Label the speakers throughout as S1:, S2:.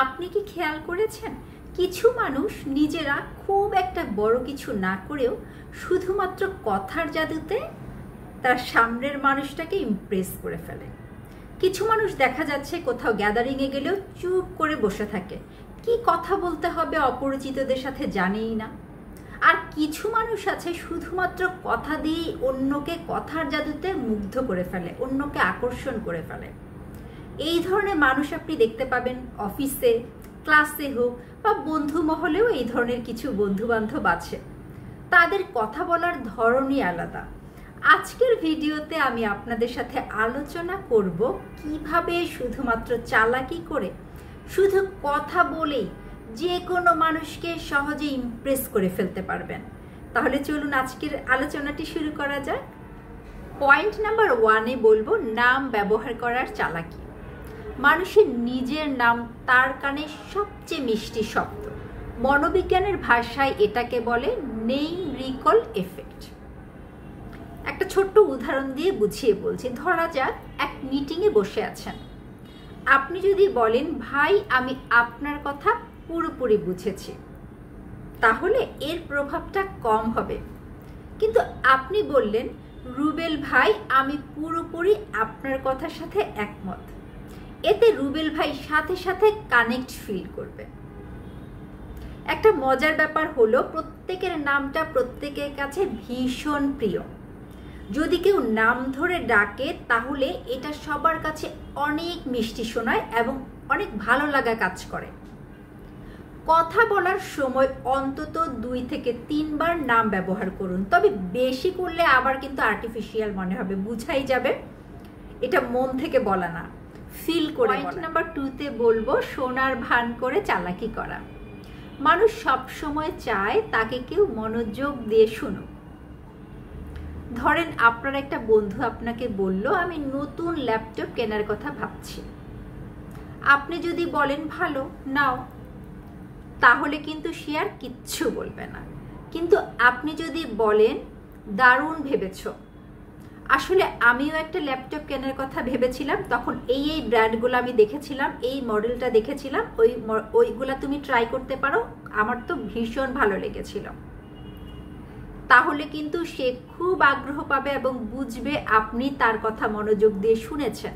S1: আপনি কি খেয়াল করেছেন কিছু মানুষ নিজেরা খুব একটা বড় কিছু না করেও শুধুমাত্র কথার জাদুতে তার সামনের মানুষটাকে ইমপ্রেস করে ফেলে। কিছু মানুষ দেখা যাচ্ছে কোথাও গ্যাদারিংয়ে গেলেও চুপ করে বসে থাকে, কি কথা বলতে হবে অপরিচিতদের সাথে জানেই না। আর কিছু মানুষ আছে শুধুমাত্র কথা দিয়েই অন্যকে কথার জাদুতে মুগ্ধ করে ফেলে, অন্যকে আকর্ষণ করে ফেলে। এই ধরনের মানুষ আপনি দেখতে পাবেন অফিসে, ক্লাসে হোক বা বন্ধু মহলেও এই ধরনের কিছু বন্ধু বান্ধব আছে। তাদের কথা বলার ধরনই আলাদা। আজকের ভিডিওতে আমি আপনাদের সাথে আলোচনা করব কিভাবে শুধুমাত্র চালাকি করে, শুধু কথা বলেই যে কোনো মানুষকে সহজে ইমপ্রেস করে ফেলতে পারবেন। তাহলে চলুন আজকের আলোচনাটি শুরু করা যাক। পয়েন্ট নাম্বার 1-এ বলবো নাম ব্যবহার করার চালাকি। মানুষের নিজের নাম তার কানে সবচেয়ে মিষ্টি শব্দ। মনোবিজ্ঞানের ভাষায় এটাকে বলে নেম রিকল এফেক্ট। একটা ছোট্ট উদাহরণ দিয়ে বুঝিয়ে বলছি। ধরা যাক এক মিটিংয়ে বসে আছেন। আপনি যদি বলেন, ভাই আমি আপনার কথা পুরোপুরি বুঝেছি, তাহলে এর প্রভাবটা কম হবে। কিন্তু আপনি বললেন, রুবেল ভাই আমি পুরোপুরি আপনার কথার সাথে একমত, এতে রুবেল ভাই সাথে সাথে কানেক্ট ফিল করবে। একটা মজার ব্যাপার হলো প্রত্যেকের নামটা প্রত্যেকের কাছে ভীষণ প্রিয়। যদি কেউ নাম ধরে ডাকে তাহলে এটা সবার কাছে অনেক মিষ্টি শোনায় এবং অনেক ভালো লাগা কাজ করে। কথা বলার সময় অন্তত 2 থেকে 3 বার নাম ব্যবহার করুন, তবে বেশি করলে আবার কিন্তু আর্টিফিশিয়াল মনে হবে, বুঝাই যাবে এটা মন থেকে বলা না, ফিল করে। পয়েন্ট নাম্বার 2-তে বলবো শোনার ভান করে চালাকি করা। মানুষ সব সময় চায় তাকে কেউ মনোযোগ দিয়ে শুনুক। ধরেন আপনার একটা বন্ধু আপনাকে বলল, আমি নতুন ল্যাপটপ কেনার কথা ভাবছি। আপনি যদি বলেন ভালো, নাও, তাহলে কিন্তু সে আর কিচ্ছু বলবে না। কিন্তু আপনি যদি বলেন দারুণ ভেবেছ, আসলে আমিও একটা ল্যাপটপ কেনার কথা ভেবেছিলাম, তখন এই ব্র্যান্ডগুলো আমি দেখেছিলাম, এই মডেলটা দেখেছিলাম, ওইগুলা তুমি ট্রাই করতে পারো, আমার তো ভীষণ ভালো লেগেছিল, তাহলে কিন্তু সে খুব আগ্রহ পাবে এবং বুঝবে আপনি তার কথা মনোযোগ দিয়ে শুনেছেন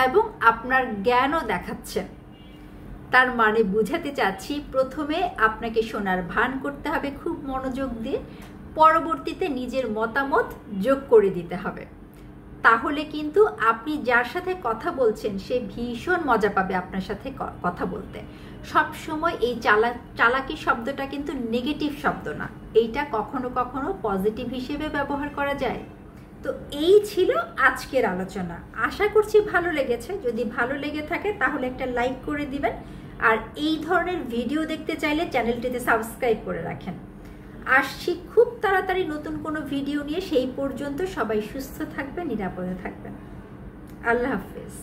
S1: এবং আপনার জ্ঞানও দেখাচ্ছেন। তার মানে বুঝাতে চাচ্ছি, প্রথমে আপনাকে শোনার ভান করতে হবে খুব মনোযোগ দিয়ে, পরবর্তীতে নিজের মতামত যোগ করে দিতে হবে। তাহলে কিন্তু আপনি যার সাথে কথা বলছেন সে ভীষণ মজা পাবে আপনার সাথে কথা বলতে। সব সময় এই চালাকি শব্দটা কিন্তু নেগেটিভ শব্দ না, এইটা কখনো কখনো পজিটিভ হিসেবে ব্যবহার করা যায়। তো এই ছিল আজকের আলোচনা। আশা করছি ভালো লেগেছে। যদি ভালো লেগে থাকে তাহলে একটা লাইক করে দিবেন, আর এই ধরনের ভিডিও দেখতে চাইলে চ্যানেলটিতে সাবস্ক্রাইব করে রাখেন। আসছি খুব তাড়াতাড়ি নতুন কোনো ভিডিও নিয়ে। সেই পর্যন্ত সবাই সুস্থ থাকবেন, নিরাপদে থাকবেন। আল্লাহ হাফেজ।